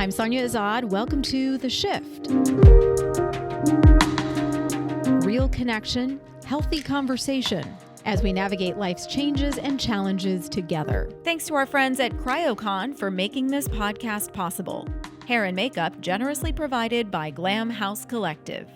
I'm Sonia Azad. Welcome to The Shift. Real connection, healthy conversation as we navigate life's changes and challenges together. Thanks to our friends at CryoCon for making this podcast possible. Hair and makeup generously provided by Glam House Collective.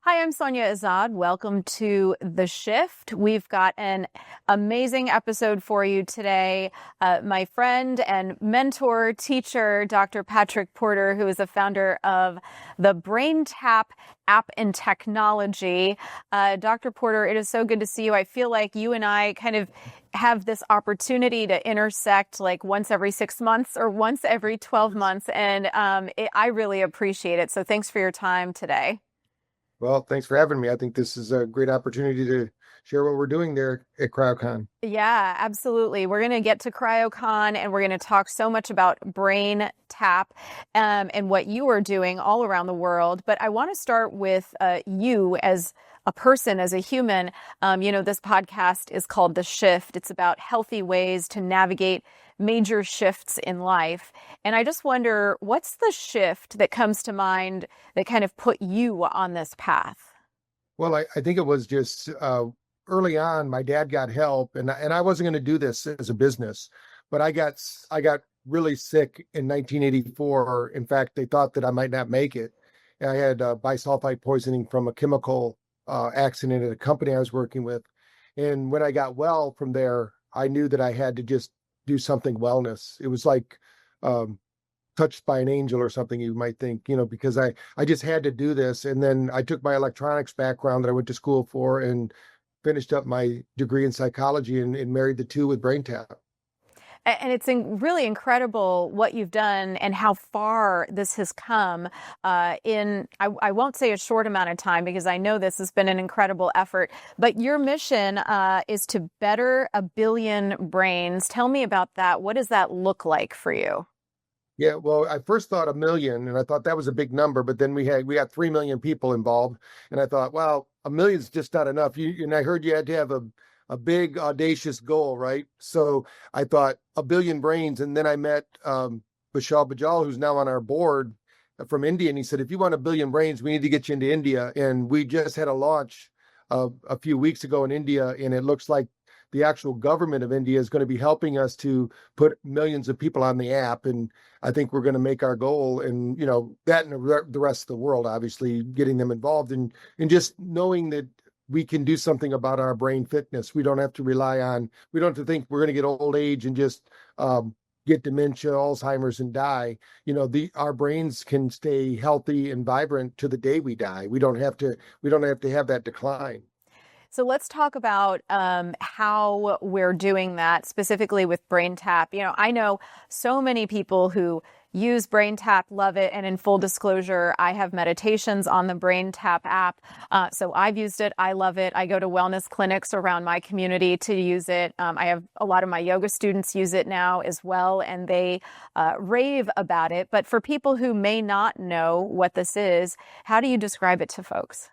Hi, I'm Sonia Azad. Welcome to The Shift. We've got an amazing episode for you today. My friend and mentor, teacher, Dr. Patrick Porter, who is the founder of the BrainTap app and technology. Dr. Porter, it is so good to see you. I feel like you and I kind of have this opportunity to intersect like once every 6 months or once every 12 months. And I really appreciate it. So thanks for your time today. Well, thanks for having me. I think this is a great opportunity to share what we're doing there at CryoCon. Yeah, absolutely. We're going to get to CryoCon and we're going to talk so much about BrainTap and what you are doing all around the world. But I want to start with you as a person, as a human. This podcast is called The Shift. It's about healthy ways to navigate major shifts in life. And I just wonder, what's the shift that comes to mind that kind of put you on this path? Well, I think it was just early on, my dad got help and I wasn't going to do this as a business, but I got really sick in 1984. In fact, they thought that I might not make it. I had bisulfite poisoning from a chemical accident at a company I was working with. And when I got well from there, I knew that I had to just do something wellness. It was like touched by an angel or something, you might think, because I just had to do this. And then I took my electronics background that I went to school for and finished up my degree in psychology and married the two with BrainTap. And it's really incredible what you've done and how far this has come in, I won't say a short amount of time, because I know this has been an incredible effort, but your mission is to better 1 billion brains. Tell me about that. What does that look like for you? Yeah, well, I first thought 1 million, and I thought that was a big number, but then we got 3 million people involved, and I thought, well, 1 million is just not enough. And I heard you had to have a big, audacious goal, right? So I thought 1 billion brains, and then I met Vishal Bajal, who's now on our board from India, and he said, if you want 1 billion brains, we need to get you into India. And we just had a launch a few weeks ago in India, and it looks like the actual government of India is going to be helping us to put millions of people on the app. And I think we're going to make our goal, and, that and the rest of the world, obviously getting them involved and just knowing that we can do something about our brain fitness. We don't have to we don't have to think we're going to get old age and just get dementia, Alzheimer's, and die. Our brains can stay healthy and vibrant to the day we die. We don't have to have that decline. So let's talk about how we're doing that specifically with BrainTap. I know so many people who use BrainTap, love it. And in full disclosure, I have meditations on the BrainTap app. So I've used it. I love it. I go to wellness clinics around my community to use it. I have a lot of my yoga students use it now as well, and they rave about it. But for people who may not know what this is, how do you describe it to folks?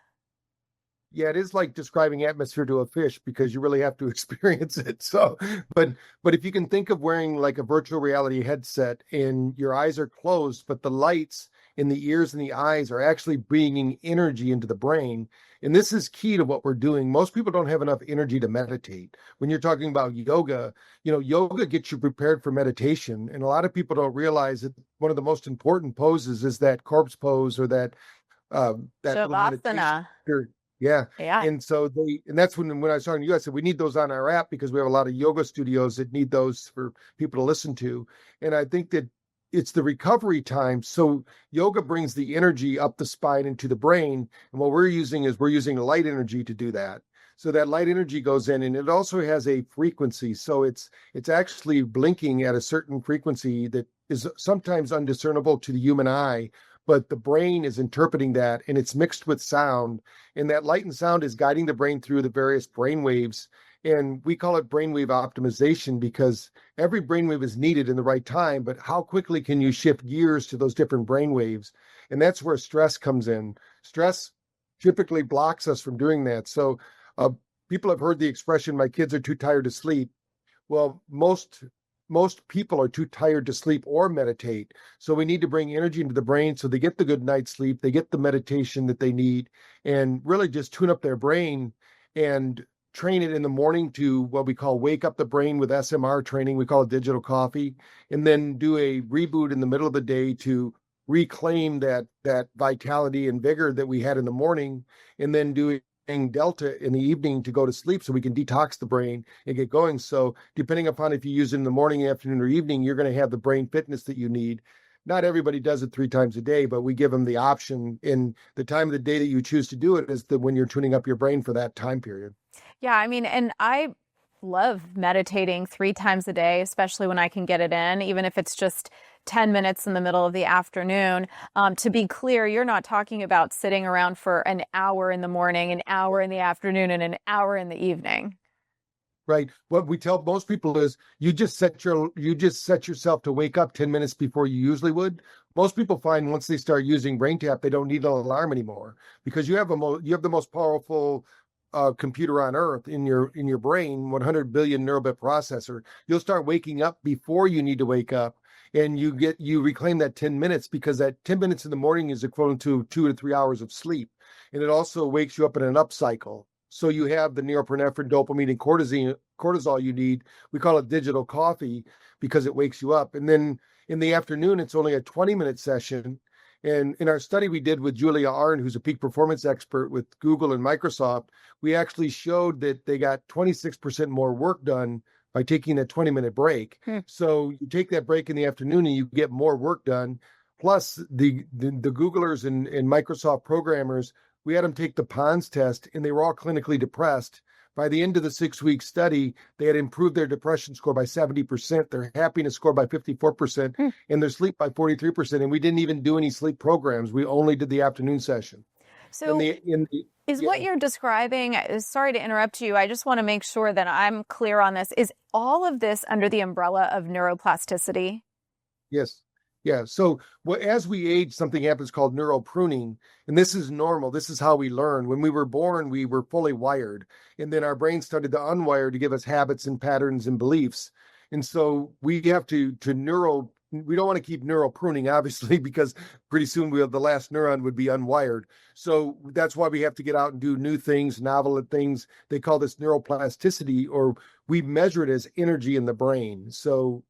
Yeah, it is like describing atmosphere to a fish, because you really have to experience it. So, but if you can think of wearing like a virtual reality headset and your eyes are closed, but the lights in the ears and the eyes are actually bringing energy into the brain. And this is key to what we're doing. Most people don't have enough energy to meditate. When you're talking about yoga, yoga gets you prepared for meditation. And a lot of people don't realize that one of the most important poses is that corpse pose, or that Shavasana. Yeah. Yeah. And so that's when I was talking to you, I said, we need those on our app, because we have a lot of yoga studios that need those for people to listen to. And I think that it's the recovery time. So yoga brings the energy up the spine into the brain. And what we're using light energy to do that. So that light energy goes in, and it also has a frequency. So it's actually blinking at a certain frequency that is sometimes undiscernible to the human eye, but the brain is interpreting that, and it's mixed with sound. And that light and sound is guiding the brain through the various brain waves. And we call it brainwave optimization, because every brainwave is needed in the right time, but how quickly can you shift gears to those different brainwaves? And that's where stress comes in. Stress typically blocks us from doing that. So people have heard the expression, my kids are too tired to sleep. Well, most most people are too tired to sleep or meditate. So we need to bring energy into the brain so they get the good night's sleep, they get the meditation that they need, and really just tune up their brain and train it in the morning to what we call wake up the brain with SMR training. We call it digital coffee, and then do a reboot in the middle of the day to reclaim that vitality and vigor that we had in the morning, and then do delta in the evening to go to sleep so we can detox the brain and get going. So depending upon if you use it in the morning, afternoon, or evening, you're going to have the brain fitness that you need. Not everybody does it 3 times a day, but we give them the option. In the time of the day that you choose to do it is when you're tuning up your brain for that time period. Yeah, I mean, and I love meditating 3 times a day, especially when I can get it in, even if it's just 10 minutes in the middle of the afternoon. To be clear, you're not talking about sitting around for an hour in the morning, an hour in the afternoon, and an hour in the evening. Right. What we tell most people is you just set yourself to wake up 10 minutes before you usually would. Most people find once they start using BrainTap, they don't need an alarm anymore, because you have the most powerful computer on earth in your brain, 100 billion neurobit processor. You'll start waking up before you need to wake up, and you reclaim that 10 minutes, because that 10 minutes in the morning is equivalent to 2 to 3 hours of sleep. And it also wakes you up in an up cycle. So you have the norepinephrine, dopamine, and cortisol you need. We call it digital coffee because it wakes you up. And then in the afternoon, it's only a 20-minute session. And in our study we did with Julia Arnn, who's a peak performance expert with Google and Microsoft, we actually showed that they got 26% more work done by taking a 20-minute break. So you take that break in the afternoon and you get more work done. Plus the Googlers and Microsoft programmers, we had them take the PONS test, and they were all clinically depressed. By the end of the 6-week study, they had improved their depression score by 70%, their happiness score by 54%, and their sleep by 43%. And we didn't even do any sleep programs. We only did the afternoon session. So what you're describing, sorry to interrupt you, I just want to make sure that I'm clear on this. Is all of this under the umbrella of neuroplasticity? Yes. Yeah. So as we age, something happens called neural pruning, and this is normal. This is how we learn. When we were born, we were fully wired, and then our brain started to unwire to give us habits and patterns and beliefs. And so we have to we don't want to keep neural pruning, obviously, because pretty soon the last neuron would be unwired. So that's why we have to get out and do new things, novel things. They call this neuroplasticity, or we measure it as energy in the brain. So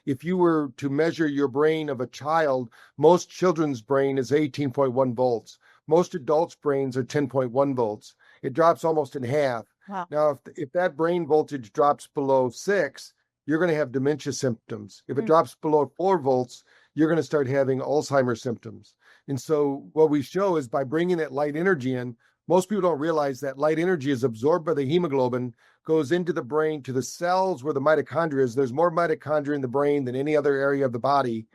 if you were to measure your brain of a child, most children's brain is 18.1 volts. Most adults' brains are 10.1 volts. It drops almost in half. Wow. Now, if that brain voltage drops below 6, you're going to have dementia symptoms. If it drops below 4 volts, you're going to start having Alzheimer's symptoms. And so what we show is by bringing that light energy in, most people don't realize that light energy is absorbed by the hemoglobin, goes into the brain to the cells where the mitochondria is. There's more mitochondria in the brain than any other area of the body.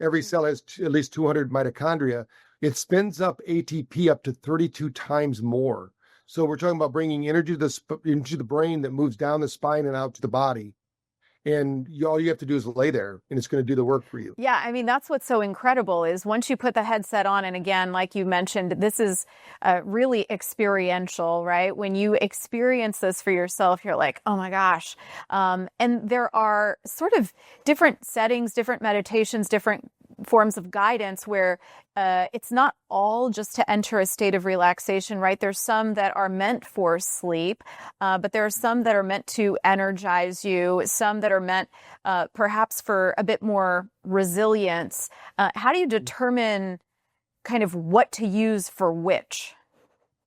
Every cell has at least 200 mitochondria. It spins up ATP up to 32 times more. So we're talking about bringing energy into the brain that moves down the spine and out to the body. And all you have to do is lay there, and it's going to do the work for you. Yeah, I mean, that's what's so incredible is once you put the headset on, and again, like you mentioned, this is really experiential, right? When you experience this for yourself, you're like, oh my gosh. And there are sort of different settings, different meditations, different forms of guidance where it's not all just to enter a state of relaxation, right? There's some that are meant for sleep, but there are some that are meant to energize you, some that are meant perhaps for a bit more resilience. How do you determine kind of what to use for which?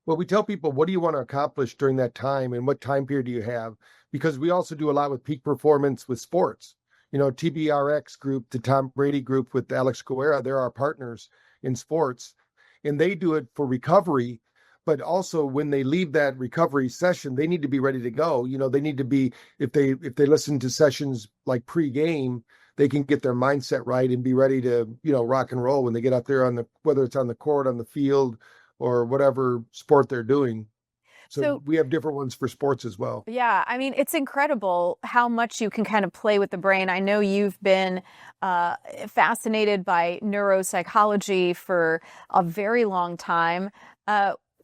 Well, we tell people, what do you want to accomplish during that time, and what time period do you have? Because we also do a lot with peak performance with sports. You know, TBRX group, the Tom Brady group with Alex Guerra, they're our partners in sports, and they do it for recovery. But also when they leave that recovery session, they need to be ready to go. You know, they need to be, if they listen to sessions like pre-game, they can get their mindset right and be ready to, rock and roll when they get out there whether it's on the court, on the field, or whatever sport they're doing. So we have different ones for sports as well. Yeah, I mean, it's incredible how much you can kind of play with the brain. I know you've been fascinated by neuropsychology for a very long time.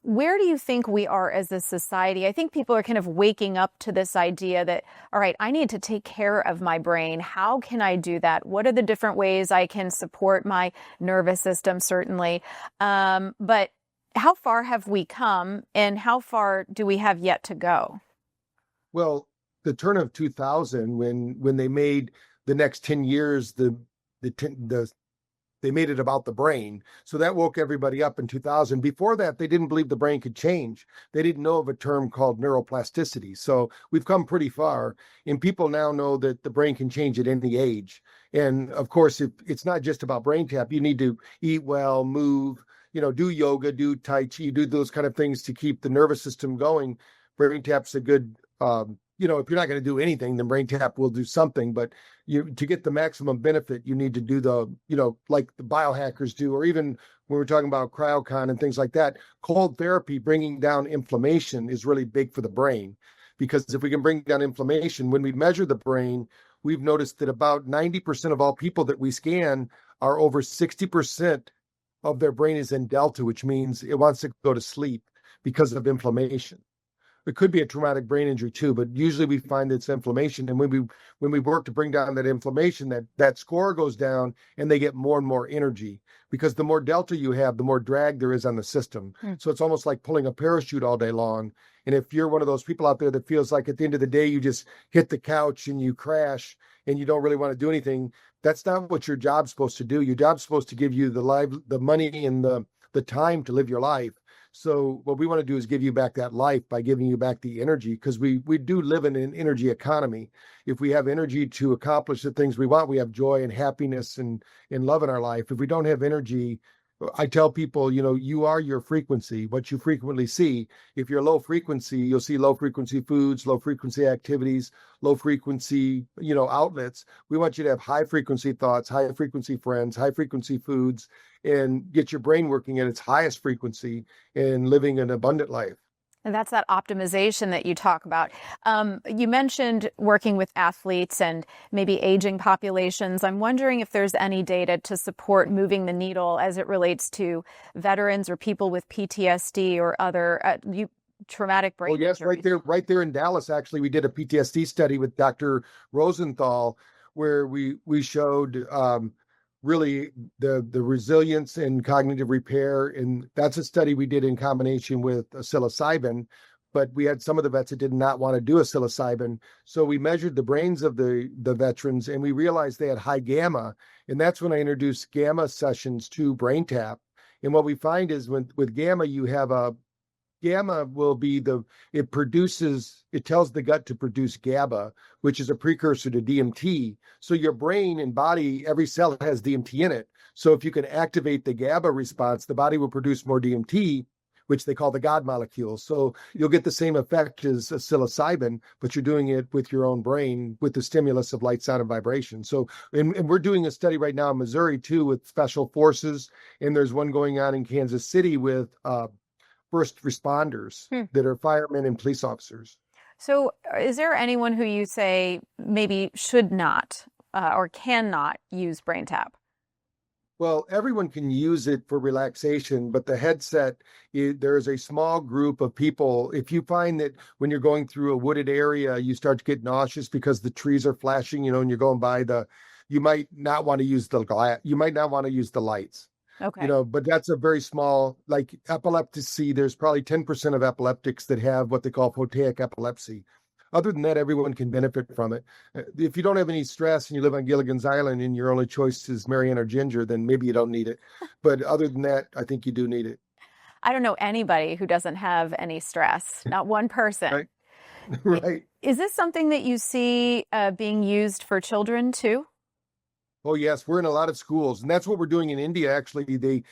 where do you think we are as a society? I think people are kind of waking up to this idea that, all right, I need to take care of my brain. How can I do that? What are the different ways I can support my nervous system, certainly? But how far have we come, and how far do we have yet to go? Well, the turn of 2000, when they made the next 10 years, they made it about the brain. So that woke everybody up in 2000. Before that, they didn't believe the brain could change. They didn't know of a term called neuroplasticity. So we've come pretty far, and people now know that the brain can change at any age. And of course, it's not just about BrainTap. You need to eat well, move, do yoga, do Tai Chi, do those kind of things to keep the nervous system going. BrainTap's a good, if you're not going to do anything, then BrainTap will do something. But to get the maximum benefit, you need to do like the biohackers do, or even when we're talking about CryoCon and things like that, cold therapy, bringing down inflammation is really big for the brain. Because if we can bring down inflammation, when we measure the brain, we've noticed that about 90% of all people that we scan are over 60% of their brain is in delta, which means it wants to go to sleep because of inflammation. It could be a traumatic brain injury too, but usually we find it's inflammation. And when we work to bring down that inflammation, that score goes down and they get more and more energy, because the more delta you have, the more drag there is on the system. So it's almost like pulling a parachute all day long. And if you're one of those people out there that feels like at the end of the day, you just hit the couch and you crash and you don't really want to do anything, that's not what your job's supposed to do. Your job's supposed to give you the money and the time to live your life. So what we want to do is give you back that life by giving you back the energy, because we do live in an energy economy. If we have energy to accomplish the things we want, we have joy and happiness and love in our life. If we don't have energy, I tell people, you are your frequency, what you frequently see. If you're low frequency, you'll see low frequency foods, low frequency activities, low frequency, outlets. We want you to have high frequency thoughts, high frequency friends, high frequency foods, and get your brain working at its highest frequency and living an abundant life. And that's that optimization that you talk about. You mentioned working with athletes and maybe aging populations. I'm wondering if there's any data to support moving the needle as it relates to veterans or people with PTSD or other traumatic brain injuries. Right there in Dallas, actually, we did a PTSD study with Dr. Rosenthal, where we showed really the resilience and cognitive repair. And that's a study we did in combination with psilocybin, but we had some of the vets that did not want to do a psilocybin. So we measured the brains of the veterans, and we realized they had high gamma. And that's when I introduced gamma sessions to BrainTap. And what we find is with gamma, you have gamma will be it tells the gut to produce GABA, which is a precursor to DMT. So your brain and body, every cell has DMT in it. So if you can activate the GABA response, the body will produce more DMT, which they call the God molecule. So you'll get the same effect as a psilocybin, but you're doing it with your own brain with the stimulus of light, sound, and vibration. So, and we're doing a study right now in Missouri too with special forces, and there's one going on in Kansas City with first responders that are firemen and police officers. So is there anyone who you say maybe should not or cannot use BrainTap? Well, everyone can use it for relaxation, but the headset, there is a small group of people. If you find that when you're going through a wooded area, you start to get nauseous because the trees are flashing, and you're going by you might not want to use the glass. You might not want to use the lights. Okay. But that's a very small, like epilepsy, there's probably 10% of epileptics that have what they call photaic epilepsy. Other than that, everyone can benefit from it. If you don't have any stress and you live on Gilligan's Island and your only choice is Marianne or Ginger, then maybe you don't need it. But other than that, I think you do need it. I don't know anybody who doesn't have any stress, not one person. Right. Right. Is this something that you see being used for children too? Oh, yes, we're in a lot of schools, and that's what we're doing in India. Actually, they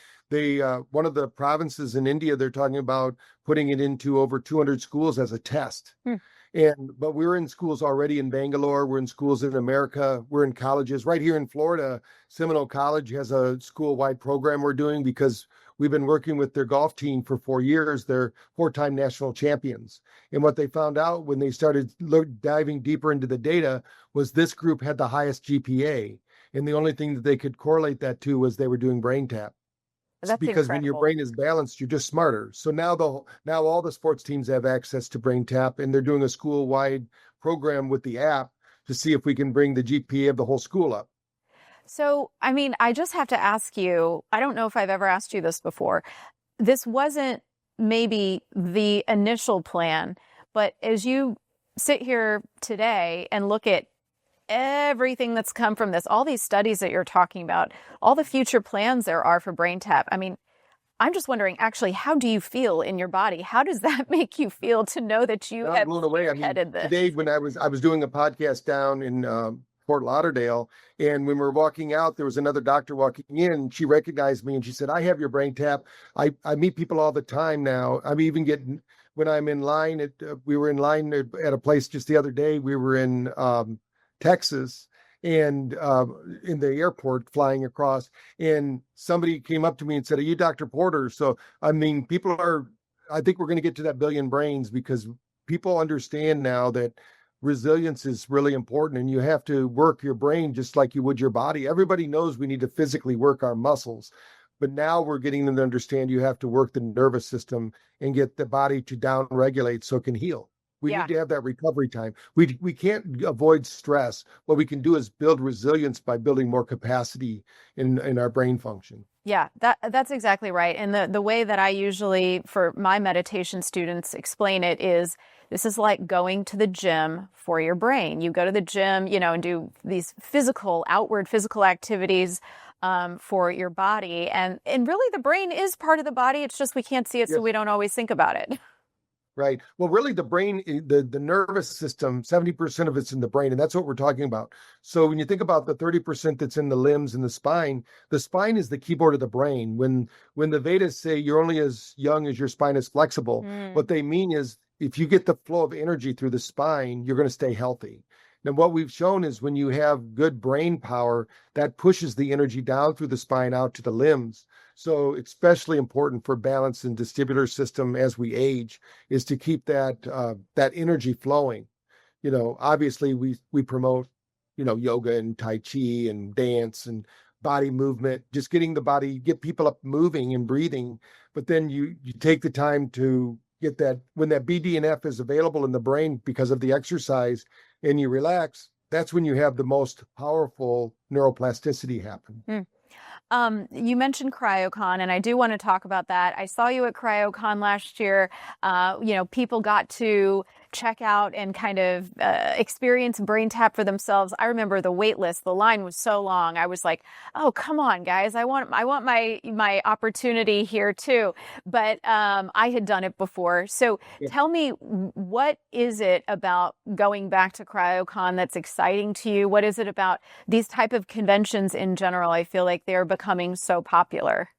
one of the provinces in India, they're talking about putting it into over 200 schools as a test. But we're in schools already in Bangalore. We're in schools in America. We're in colleges right here in Florida. Seminole College has a school-wide program we're doing because we've been working with their golf team for 4 years. They're 4-time national champions. And what they found out when they started diving deeper into the data was this group had the highest GPA. And the only thing that they could correlate that to was they were doing BrainTap. That's because when your incredible. brain is balanced, you're just smarter. So now all the sports teams have access to BrainTap, and they're doing a school-wide program with the app to see if we can bring the GPA of the whole school up. So, I mean, I just have to ask you, I don't know if I've ever asked you this before. This wasn't maybe the initial plan, but as you sit here today and look at everything that's come from this, all these studies that you're talking about, all the future plans there are for BrainTap. I mean, I'm just wondering, actually, how do you feel in your body? How does that make you feel to know that you I'm have blown away. I mean, spearheaded this? today when I was doing a podcast down in Fort Lauderdale, and when we were walking out, there was another doctor walking in. She recognized me and she said, "I have your BrainTap. I meet people all the time now. I'm even getting when I'm in line at we were in line at a place just the other day. We were in Texas." And in the airport flying across, and somebody came up to me and said, "Are you Dr. Porter?" So, I mean, I think we're going to get to that billion brains because people understand now that resilience is really important and you have to work your brain just like you would your body. Everybody knows we need to physically work our muscles, but now we're getting them to understand you have to work the nervous system and get the body to down regulate so it can heal. We Yeah. need to have that recovery time. We can't avoid stress. What we can do is build resilience by building more capacity in our brain function. Yeah, that's exactly right. And the way that I usually, for my meditation students, explain it is this is like going to the gym for your brain. You go to the gym, and do these outward physical activities for your body. And really the brain is part of the body. It's just we can't see it, so we don't always think about it. Right. Well, really, the brain, the nervous system, 70% of it's in the brain, and that's what we're talking about. So when you think about the 30% that's in the limbs and the spine is the keyboard of the brain. When the Vedas say you're only as young as your spine is flexible, what they mean is if you get the flow of energy through the spine, you're going to stay healthy. Now, what we've shown is when you have good brain power, that pushes the energy down through the spine out to the limbs. So especially important for balance and vestibular system as we age is to keep that energy flowing. Obviously we promote, yoga and Tai Chi and dance and body movement, just getting the body, get people up moving and breathing. But then you take the time to get that when that BDNF is available in the brain because of the exercise and you relax, that's when you have the most powerful neuroplasticity happen. You mentioned CryoCon, and I do want to talk about that. I saw you at CryoCon last year. People got to check out and kind of experience BrainTap for themselves. I remember the wait list; the line was so long. I was like, "Oh, come on, guys! I want my opportunity here too." But I had done it before, so tell me, what is it about going back to CryoCon that's exciting to you? What is it about these type of conventions in general? I feel like they're becoming so popular.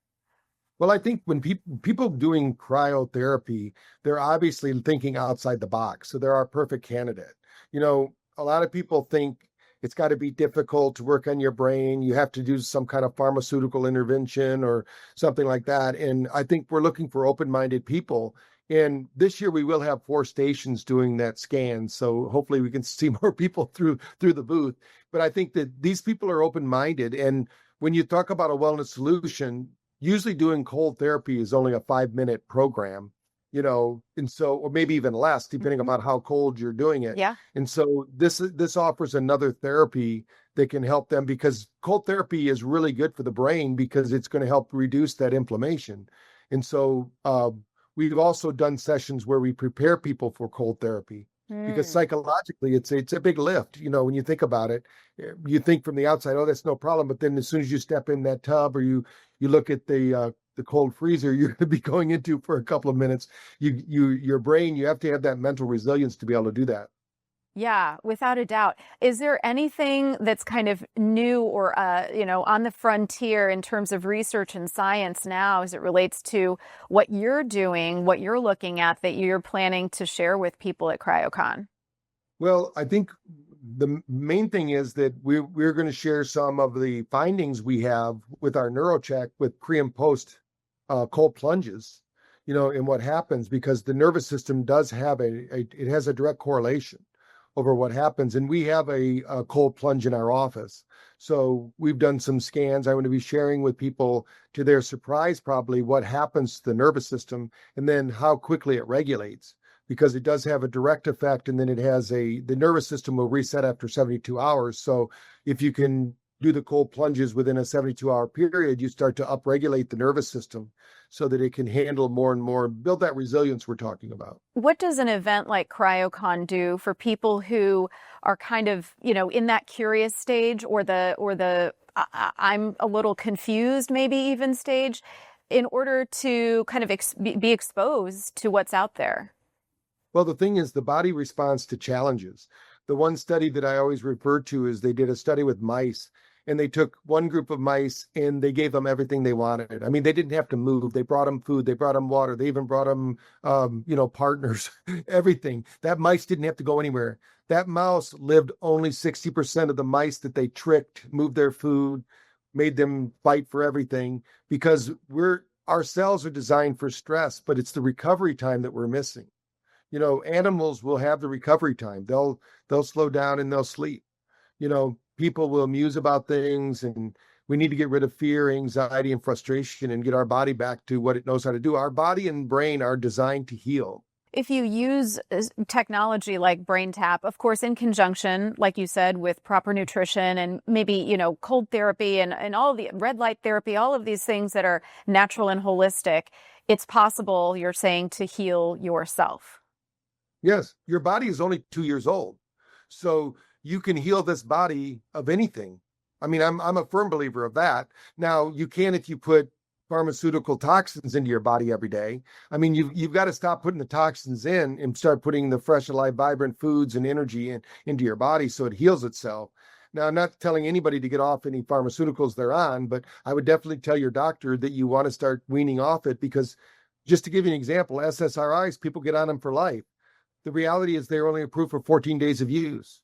Well, I think when people doing cryotherapy, they're obviously thinking outside the box. So they're our perfect candidate. A lot of people think it's got to be difficult to work on your brain. You have to do some kind of pharmaceutical intervention or something like that. And I think we're looking for open-minded people. And this year we will have 4 stations doing that scan. So hopefully we can see more people through the booth. But I think that these people are open-minded. And when you talk about a wellness solution, usually doing cold therapy is only a 5-minute program, and so, or maybe even less, depending on how cold you're doing it. Yeah. And so this offers another therapy that can help them because cold therapy is really good for the brain because it's going to help reduce that inflammation. And so we've also done sessions where we prepare people for cold therapy. Because psychologically, it's a big lift. When you think about it, you think from the outside, oh, that's no problem. But then as soon as you step in that tub or you look at the cold freezer you're going to be going into for a couple of minutes, your brain, you have to have that mental resilience to be able to do that. Yeah, without a doubt. Is there anything that's kind of new or, on the frontier in terms of research and science now as it relates to what you're doing, what you're looking at that you're planning to share with people at CryoCon? Well, I think the main thing is that we're going to share some of the findings we have with our NeuroCheck with pre and post cold plunges, and what happens because the nervous system does have it has a direct correlation. over what happens. And we have a cold plunge in our office. So we've done some scans. I'm going to be sharing with people, to their surprise, probably what happens to the nervous system and then how quickly it regulates, because it does have a direct effect. And then the nervous system will reset after 72 hours. So if you can do the cold plunges within a 72-hour period, you start to upregulate the nervous system so that it can handle more and more, build that resilience we're talking about. What does an event like CryoCon do for people who are kind of, in that curious stage or the I'm a little confused, maybe even stage, in order to kind of be exposed to what's out there? Well, the thing is, the body responds to challenges. The one study that I always refer to is they did a study with mice, and they took one group of mice and they gave them everything they wanted. I mean, they didn't have to move. They brought them food. They brought them water. They even brought them, partners, everything. That mice didn't have to go anywhere. That mouse lived only 60% of the mice that they tricked, moved their food, made them fight for everything, because our cells are designed for stress, but it's the recovery time that we're missing. Animals will have the recovery time. They'll slow down and they'll sleep. People will muse about things, and we need to get rid of fear, anxiety, and frustration and get our body back to what it knows how to do. Our body and brain are designed to heal. If you use technology like BrainTap, of course, in conjunction, like you said, with proper nutrition and maybe, cold therapy and all of the red light therapy, all of these things that are natural and holistic, it's possible, you're saying, to heal yourself. Yes, your body is only 2 years old. So you can heal this body of anything. I mean, I'm a firm believer of that. Now, you can if you put pharmaceutical toxins into your body every day. I mean, you've got to stop putting the toxins in and start putting the fresh, alive, vibrant foods and energy into your body so it heals itself. Now, I'm not telling anybody to get off any pharmaceuticals they're on, but I would definitely tell your doctor that you want to start weaning off it, because just to give you an example, SSRIs, people get on them for life. The reality is they're only approved for 14 days of use.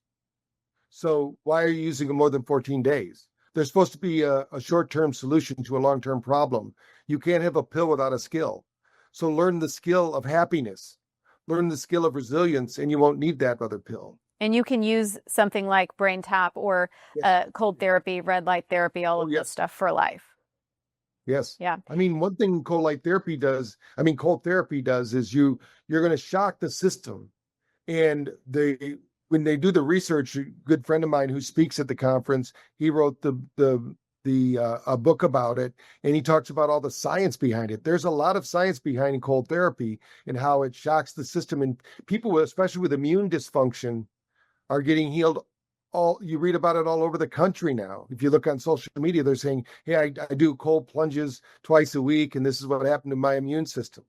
So why are you using them more than 14 days? They're supposed to be a short-term solution to a long-term problem. You can't have a pill without a skill. So learn the skill of happiness, learn the skill of resilience, and you won't need that other pill. And you can use something like BrainTap or cold therapy, red light therapy, all of this stuff for life. Yes. Yeah. I mean, one thing cold therapy does is you're going to shock the system. And when they do the research, a good friend of mine who speaks at the conference, he wrote a book about it, and he talks about all the science behind it. There's a lot of science behind cold therapy and how it shocks the system, and people, especially with immune dysfunction, are getting healed. You read about it all over the country now. If you look on social media, they're saying, hey, I do cold plunges twice a week, and this is what happened to my immune system.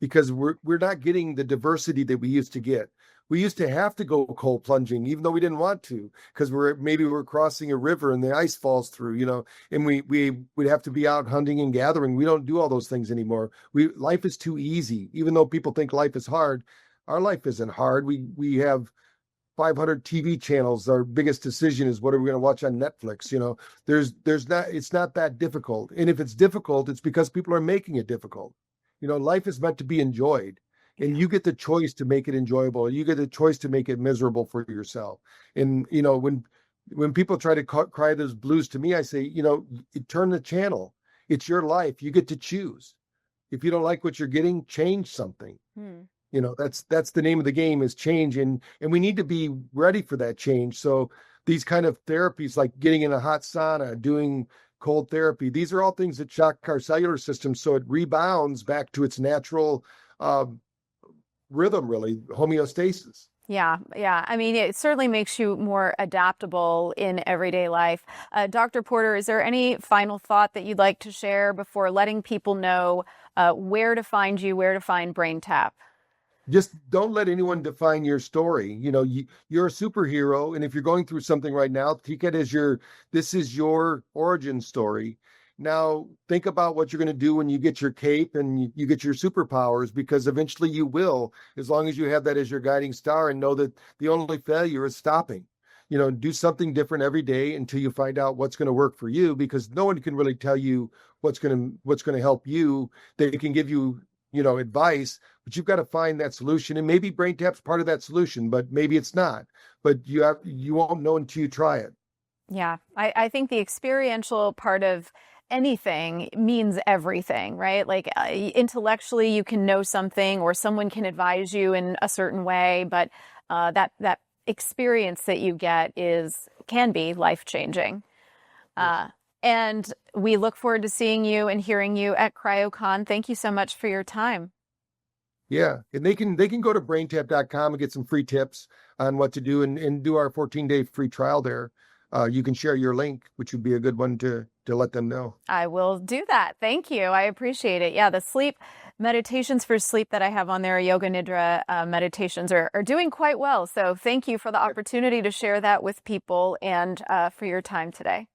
Because we're not getting the diversity that we used to get. We used to have to go cold plunging, even though we didn't want to, because we're crossing a river and the ice falls through, and we would have to be out hunting and gathering. We don't do all those things anymore. Life is too easy. Even though people think life is hard, our life isn't hard. We have 500 TV channels. Our biggest decision is what are we going to watch on Netflix? It's not that difficult. And if it's difficult, it's because people are making it difficult. Life is meant to be enjoyed. And you get the choice to make it enjoyable. You get the choice to make it miserable for yourself. And, when people try to cry those blues to me, I say, turn the channel. It's your life. You get to choose. If you don't like what you're getting, change something. That's the name of the game, is change. And we need to be ready for that change. So these kind of therapies, like getting in a hot sauna, doing cold therapy, these are all things that shock our cellular system so it rebounds back to its natural rhythm, really, homeostasis. Yeah. I mean, it certainly makes you more adaptable in everyday life. Dr. Porter, is there any final thought that you'd like to share before letting people know where to find you, where to find BrainTap? Just don't let anyone define your story. You're a superhero, and if you're going through something right now, take it as this is your origin story. Now, think about what you're going to do when you get your cape and you get your superpowers, because eventually you will, as long as you have that as your guiding star and know that the only failure is stopping. Do something different every day until you find out what's going to work for you, because no one can really tell you what's going to help you. They can give you advice, but you've got to find that solution. And maybe BrainTap's part of that solution, but maybe it's not. But you won't know until you try it. Yeah, I think the experiential part of anything means everything, right? Like intellectually, you can know something or someone can advise you in a certain way, but that experience that you get can be life-changing. Yes. And we look forward to seeing you and hearing you at CryoCon. Thank you so much for your time. Yeah, and they can go to braintap.com and get some free tips on what to do and do our 14-day free trial there. You can share your link, which would be a good one to let them know. I will do that. Thank you. I appreciate it. Yeah, the sleep meditations for sleep that I have on there, Yoga Nidra meditations, are doing quite well. So thank you for the opportunity to share that with people and for your time today.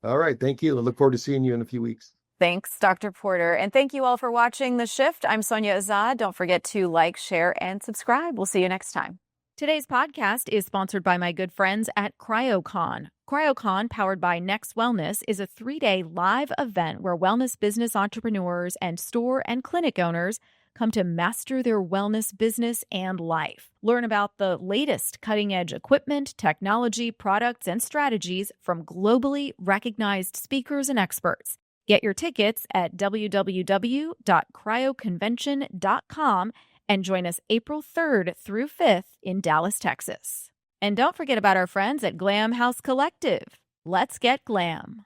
All right. Thank you. I look forward to seeing you in a few weeks. Thanks, Dr. Porter. And thank you all for watching The Shift. I'm Sonia Azad. Don't forget to like, share, and subscribe. We'll see you next time. Today's podcast is sponsored by my good friends at CryoCon. CryoCon, powered by Next Wellness, is a 3-day live event where wellness business entrepreneurs and store and clinic owners come to master their wellness business and life. Learn about the latest cutting-edge equipment, technology, products, and strategies from globally recognized speakers and experts. Get your tickets at www.cryoconvention.com and join us April 3rd through 5th in Dallas, Texas. And don't forget about our friends at Glam House Collective. Let's get glam.